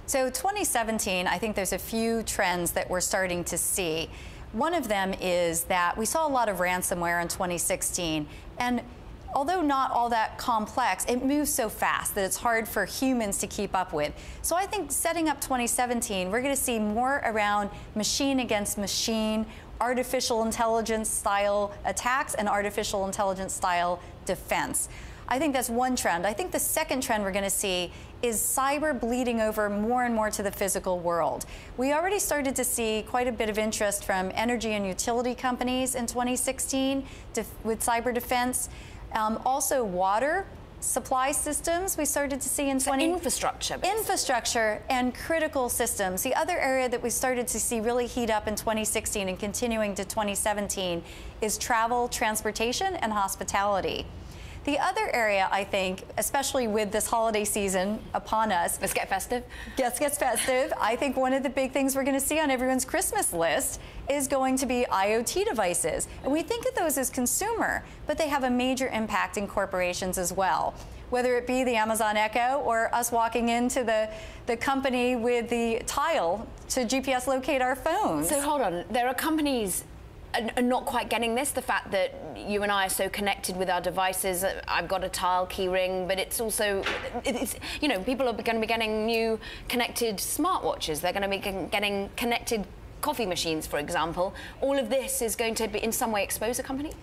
So 2017, I think there's a few trends that we're starting to see. One of them is that we saw a lot of ransomware in 2016, and although not all that complex, it moves so fast that it's hard for humans to keep up with. So I think setting up 2017, we're going to see more around machine against machine, artificial intelligence style attacks and artificial intelligence style defense. I think that's one trend. I think the second trend we're going to see is cyber bleeding over more and more to the physical world. We already started to see quite a bit of interest from energy and utility companies in 2016 with cyber defense. Also water supply systems we started to see in infrastructure. Infrastructure and critical systems. The other area that we started to see really heat up in 2016 and continuing to 2017 is travel, transportation, and hospitality. The other area, I think, especially with this holiday season upon us. Let's get festive. Gets festive. I think one of the big things we're going to see on everyone's Christmas list is going to be IoT devices. And we think of those as consumer, but they have a major impact in corporations as well. Whether it be the Amazon Echo or us walking into the company with the tile to GPS locate our phones. So hold on, there are companies are not quite getting this, the fact that you and I are so connected with our devices. I've got a Tile key ring, but it's also, you know, people are going to be getting new connected smartwatches. They're going to be getting connected coffee machines, for example. All of this is going to be in some way expose a company?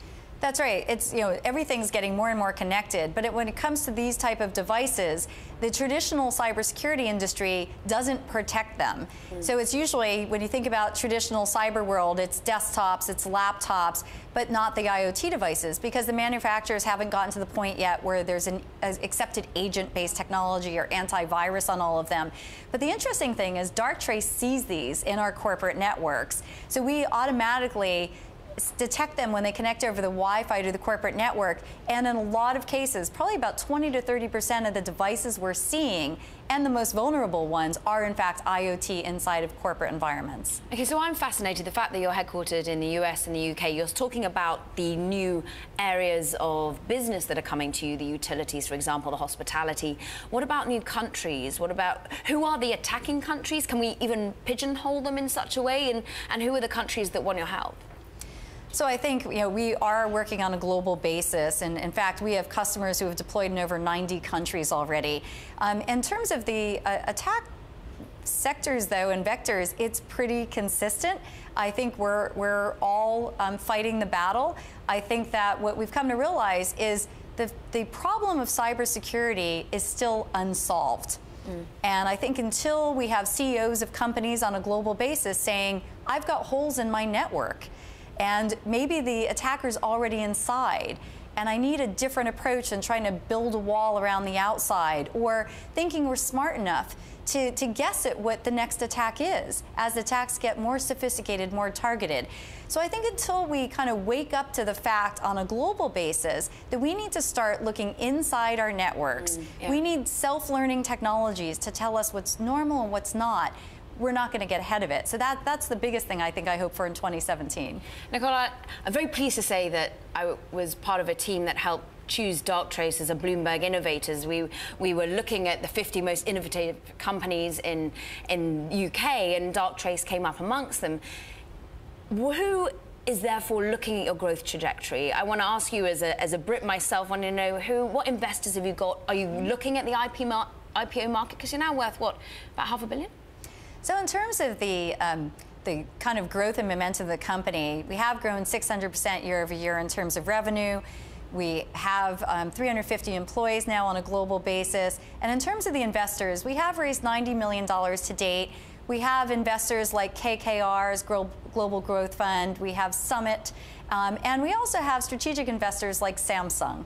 That's right. It's, you know, everything's getting more and more connected, but when it comes to these type of devices, the traditional cybersecurity industry doesn't protect them. So it's usually, when you think about traditional cyber world, it's desktops, it's laptops, but not the IoT devices, because the manufacturers haven't gotten to the point yet where there's an accepted agent-based technology or antivirus on all of them. But the interesting thing is Darktrace sees these in our corporate networks. So we automatically detect them when they connect over the Wi-Fi to the corporate network, and in a lot of cases, probably about 20 to 30% of the devices we're seeing and the most vulnerable ones are in fact IoT inside of corporate environments. Okay, so I'm fascinated, the fact that you're headquartered in the US and the UK, you're talking about the new areas of business that are coming to you, the utilities, for example, the hospitality. What about new countries? What about, who are the attacking countries? Can we even pigeonhole them in such a way? And who are the countries that want your help? So I think, you know, we are working on a global basis, and in fact we have customers who have deployed in over 90 countries already. In terms of the attack sectors though and vectors, it's pretty consistent. I think we're all fighting the battle. I think that what we've come to realize is the problem of cybersecurity is still unsolved. And I think until we have CEOs of companies on a global basis saying, I've got holes in my network, and maybe the attacker's already inside, and I need a different approach than trying to build a wall around the outside, or thinking we're smart enough to guess at what the next attack is, as attacks get more sophisticated, more targeted. So I think until we kind of wake up to the fact on a global basis that we need to start looking inside our networks, we need self-learning technologies to tell us what's normal and what's not, we're not going to get ahead of it. So that's the biggest thing I think I hope for in 2017. Nicola, I'm very pleased to say that I was part of a team that helped choose Darktrace as a Bloomberg Innovators. We were looking at the 50 most innovative companies in UK, and Darktrace came up amongst them. Who is therefore looking at your growth trajectory? I want to ask you as a Brit myself, I want to know what investors have you got? Are you looking at the IPO market? Because you're now worth, what, about $500 million? So in terms of the kind of growth and momentum of the company, we have grown 600% year over year in terms of revenue. We have 350 employees now on a global basis. And in terms of the investors, we have raised $90 million to date. We have investors like KKR's Global Growth Fund. We have Summit. And we also have strategic investors like Samsung.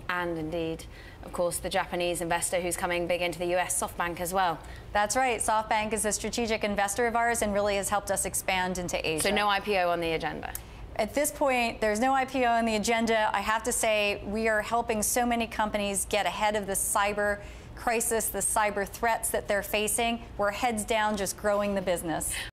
And indeed, of course, the Japanese investor who's coming big into the US, SoftBank as well. That's right. SoftBank is a strategic investor of ours and really has helped us expand into Asia. So no IPO on the agenda? At this point, there's no IPO on the agenda. I have to say, we are helping so many companies get ahead of the cyber crisis, the cyber threats that they're facing. We're heads down just growing the business.